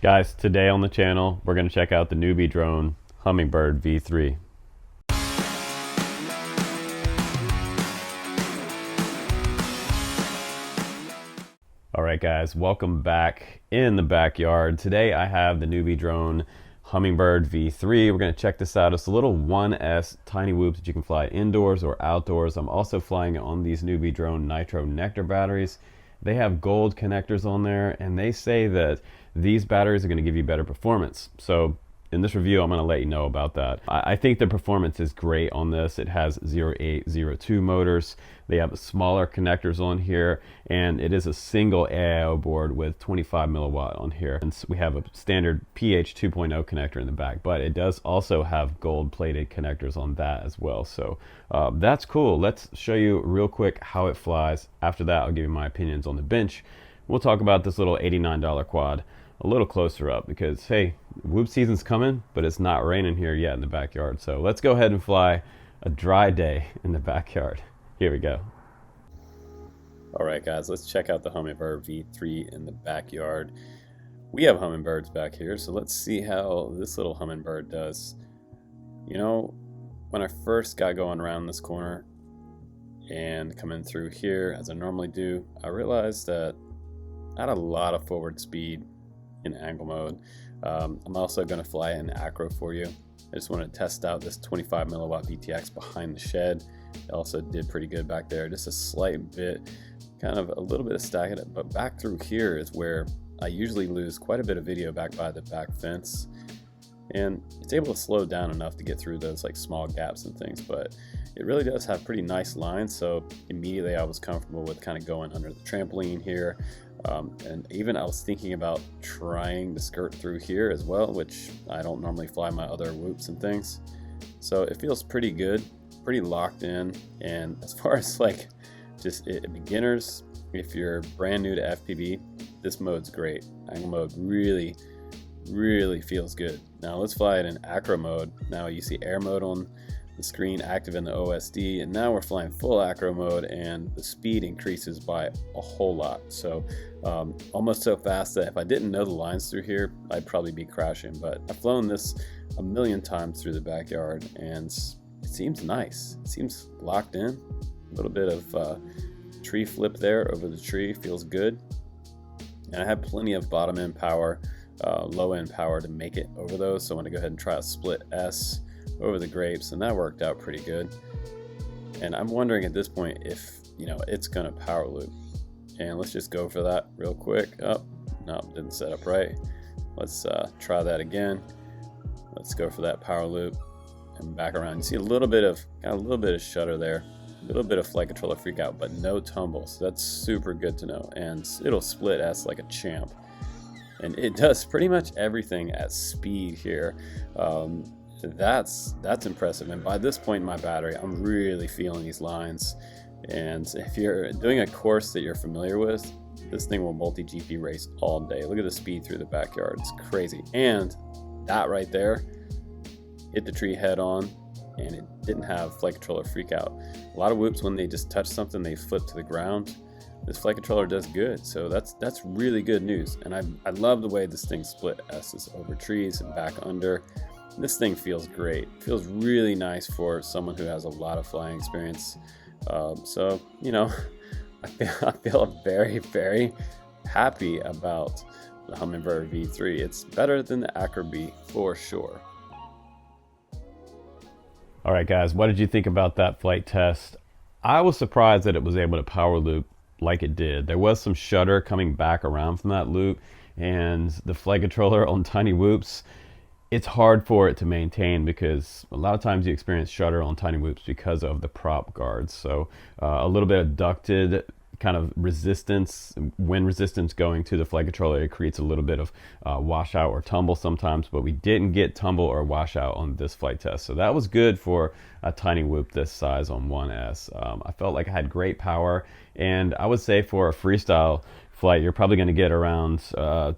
Guys, today on the channel, we're going to check out the NewBeeDrone Hummingbird V3. Alright guys, welcome back in the backyard. Today I have the NewBeeDrone Hummingbird V3. We're going to check this out. It's a little 1S tiny whoop that you can fly indoors or outdoors. I'm also flying it on these NewBeeDrone Nitro Nectar batteries. They have gold connectors on there, and they say that these batteries are going to give you better performance. So in this review, I'm going to let you know about that. I think the performance is great on this. It has 0802 motors. They have smaller connectors on here, and it is a single AIO board with 25 milliwatt on here. And we have a standard PH 2.0 connector in the back, but it does also have gold plated connectors on that as well. So that's cool. Let's show you real quick how it flies. After that, I'll give you my opinions on the bench. We'll talk about this little $89 quad a little closer up because, hey, whoop season's coming, but it's not raining here yet in the backyard. So let's go ahead and fly a dry day in the backyard. Here we go. All right, guys, let's check out the Hummingbird V3 in the backyard. We have hummingbirds back here, so let's see how this little hummingbird does. You know, when I first got going around this corner and coming through here, as I normally do, I realized that I had a lot of forward speed in angle mode. I'm also going to fly in acro for you. I just want to test out this 25 milliwatt VTX behind the shed. It also did pretty good back there. Just a slight bit, kind of a little bit of stacking it, but back through here is where I usually lose quite a bit of video back by the back fence. And it's able to slow down enough to get through those like small gaps and things, but it really does have pretty nice lines. So immediately I was comfortable with kind of going under the trampoline here. And even I was thinking about trying to skirt through here as well, which I don't normally fly my other whoops and things. So it feels pretty good, pretty locked in. And as far as like just beginners, if you're brand new to FPV, this mode's great. Angle mode really feels good. Now let's fly it in acro mode. Now you see air mode on the screen active in the OSD, and now we're flying full acro mode, and the speed increases by a whole lot. So almost so fast that if I didn't know the lines through here, I'd probably be crashing. But I've flown this a million times through the backyard, and it seems nice. It seems locked in. A little bit of tree flip there over the tree feels good, and I have plenty of bottom end power, low end power to make it over those. So I'm going to go ahead and try a split S over the grapes, and that worked out pretty good. And I'm wondering at this point if, you know, it's gonna power loop. And let's just go for that real quick. Oh, no, didn't set up right. Let's try that again. Let's go for that power loop and back around. You see a little bit of shutter there, a little bit of flight controller freak out, but no tumble. So that's super good to know. And it'll split S like a champ. And it does pretty much everything at speed here. That's impressive. And by this point in my battery, I'm really feeling these lines. And if you're doing a course that you're familiar with, this thing will multi-GP race all day. Look at the speed through the backyard. It's crazy. And that right there hit the tree head on, and it didn't have flight controller freak out. A lot of whoops, when they just touch something, they flip to the ground. This flight controller does good. So that's really good news. And I love the way this thing split S's over trees and back under. This thing feels great. It feels really nice for someone who has a lot of flying experience. So, you know, I feel very happy about the Hummingbird V3. It's better than the Acro B for sure. All right, guys, what did you think about that flight test? I was surprised that it was able to power loop like it did. There was some shutter coming back around from that loop, and the flight controller on tiny whoops, it's hard for it to maintain because a lot of times you experience shutter on tiny whoops because of the prop guards. So a little bit of ducted kind of resistance, wind resistance going to the flight controller, it creates a little bit of washout or tumble sometimes, but we didn't get tumble or washout on this flight test. So that was good for a tiny whoop this size on 1S. I felt like I had great power, and I would say for a freestyle flight, you're probably going to get around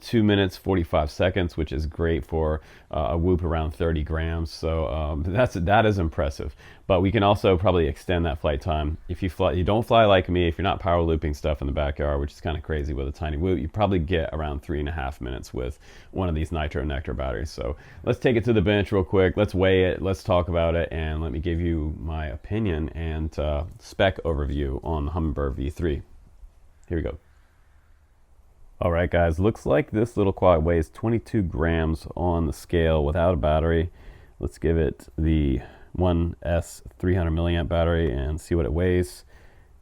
2 minutes 45 seconds, which is great for a whoop around 30 grams. So that is impressive. But we can also probably extend that flight time. If you don't fly like me, if you're not power looping stuff in the backyard, which is kind of crazy with a tiny whoop, you probably get around 3.5 minutes with one of these Nitro Nectar batteries. So let's take it to the bench real quick. Let's weigh it. Let's talk about it, and let me give you my opinion and spec overview on the Hummingbird V3. Here we go. All right, guys, looks like this little quad weighs 22 grams on the scale without a battery. Let's give it the 1S 300 milliamp battery and see what it weighs.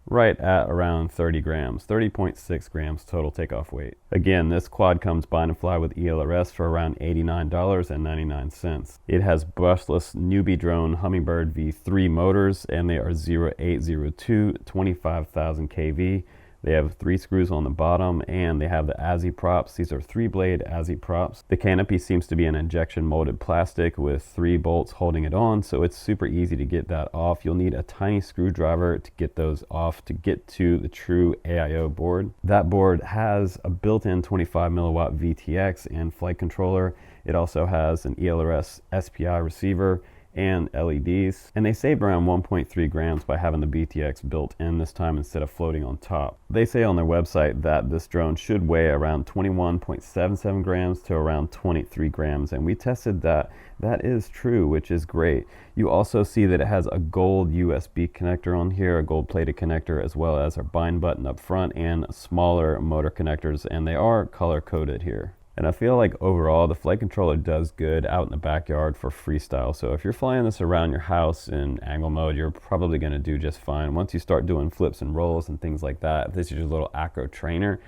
Right at around 30 grams, 30.6 grams total takeoff weight. Again, this quad comes bind and fly with ELRS for around $89.99. It has brushless NewBeeDrone Hummingbird V3 motors, and they are 0802 25,000 kV. They have 3 screws on the bottom, and they have the ASI props. These are 3-blade ASI props. The canopy seems to be an injection molded plastic with 3 bolts holding it on, so it's super easy to get that off. You'll need a tiny screwdriver to get those off to get to the true AIO board. That board has a built-in 25 milliwatt VTX and flight controller. It also has an ELRS SPI receiver and LEDs, and they saved around 1.3 grams by having the BTX built in this time instead of floating on top. They say on their website that this drone should weigh around 21.77 grams to around 23 grams, and we tested that. That is true, which is great. You also see that it has a gold USB connector on here, a gold plated connector, as well as a bind button up front and smaller motor connectors, and they are color coded here. And I feel like overall the flight controller does good out in the backyard for freestyle. So if you're flying this around your house in angle mode, you're probably going to do just fine. Once you start doing flips and rolls and things like that, if this is your little acro trainer,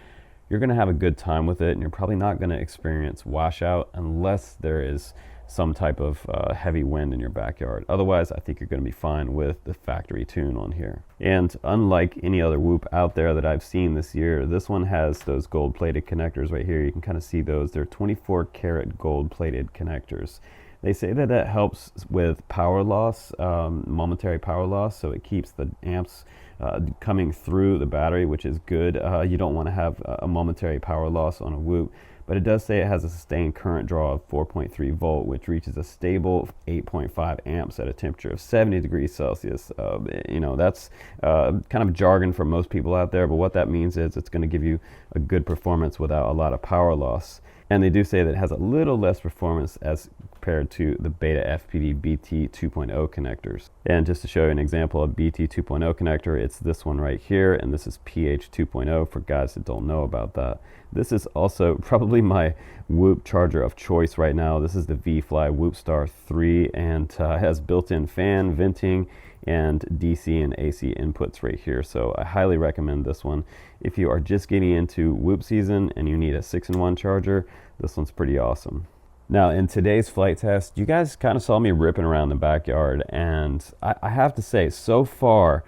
you're going to have a good time with it, and you're probably not going to experience washout unless there is some type of heavy wind in your backyard. Otherwise, I think you're going to be fine with the factory tune on here. And unlike any other whoop out there that I've seen this year, this one has those gold plated connectors right here. You can kind of see those. They're 24 karat gold plated connectors. They say that that helps with power loss, momentary power loss, so it keeps the amps coming through the battery, which is good. You don't want to have a momentary power loss on a whoop. But it does say it has a sustained current draw of 4.3 volt, which reaches a stable 8.5 amps at a temperature of 70 degrees Celsius. You know, that's kind of jargon for most people out there, but what that means is it's going to give you a good performance without a lot of power loss. And they do say that it has a little less performance as compared to the Beta FPV BT 2.0 connectors. And just to show you an example of BT 2.0 connector, it's this one right here, and this is PH 2.0 for guys that don't know about that. This is also probably my whoop charger of choice right now. This is the V-Fly Whoop Star 3, and has built-in fan, venting, and DC and AC inputs right here. So I highly recommend this one. If you are just getting into whoop season and you need a 6-in-1 charger, this one's pretty awesome. Now, in today's flight test, you guys kind of saw me ripping around the backyard, and I have to say, so far,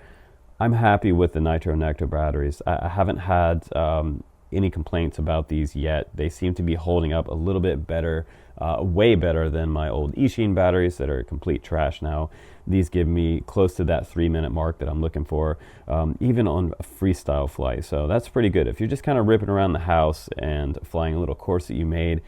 I'm happy with the Nitro Nectar batteries. I haven't had any complaints about these yet. They seem to be holding up a little bit better, way better than my old Eachine batteries that are complete trash now. These give me close to that 3-minute mark that I'm looking for, even on a freestyle flight. So that's pretty good. If you're just kind of ripping around the house and flying a little course that you made,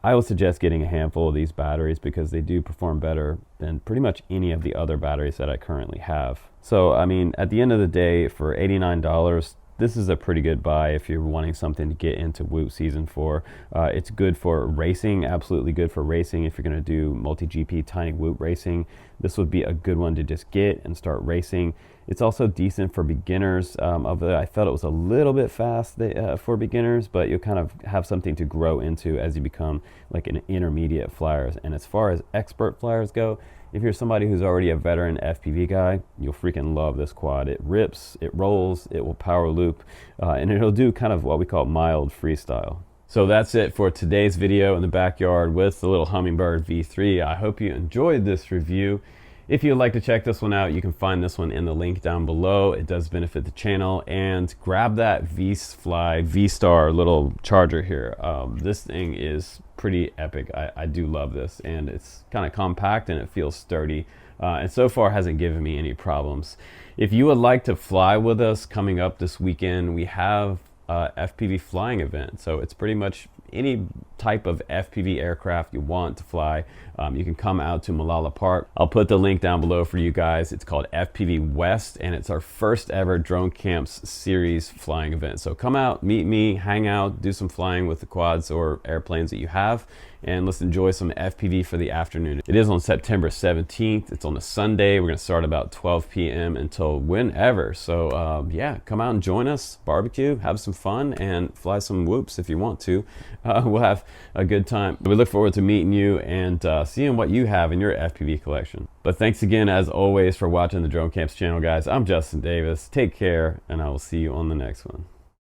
I would suggest getting a handful of these batteries because they do perform better than pretty much any of the other batteries that I currently have. So, I mean, at the end of the day, for $89, this is a pretty good buy if you're wanting something to get into whoop season for. It's good for racing, absolutely good for racing. If you're going to do multi-GP tiny whoop racing, this would be a good one to just get and start racing. It's also decent for beginners. I felt it was a little bit fast for beginners, but you'll kind of have something to grow into as you become like an intermediate flyer. And as far as expert flyers go, if you're somebody who's already a veteran FPV guy, you'll freaking love this quad. It rips, it rolls, it will power loop, and it'll do kind of what we call mild freestyle. So that's it for today's video in the backyard with the little Hummingbird V3. I hope you enjoyed this review. If you'd like to check this one out, you can find this one in the link down below. It does benefit the channel, and grab that V-Fly V-Star little charger here. This thing is pretty epic. I do love this, and it's kind of compact and it feels sturdy, and so far hasn't given me any problems. If you would like to fly with us coming up this weekend, we have FPV flying event. So it's pretty much any type of FPV aircraft you want to fly. You can come out to Malala Park. I'll put the link down below for you guys. It's called FPV West, and it's our first ever Drone Camps series flying event. So come out, meet me, hang out, do some flying with the quads or airplanes that you have, and let's enjoy some FPV for the afternoon. It is on September 17th. It's on a Sunday. We're gonna start about 12 p.m. until whenever. So yeah, come out and join us, barbecue, have some fun, and fly some whoops if you want to. We'll have a good time. We look forward to meeting you and seeing what you have in your FPV collection. But thanks again, as always, for watching the Drone Camps channel, guys. I'm Justin Davis. Take care, and I will see you on the next one.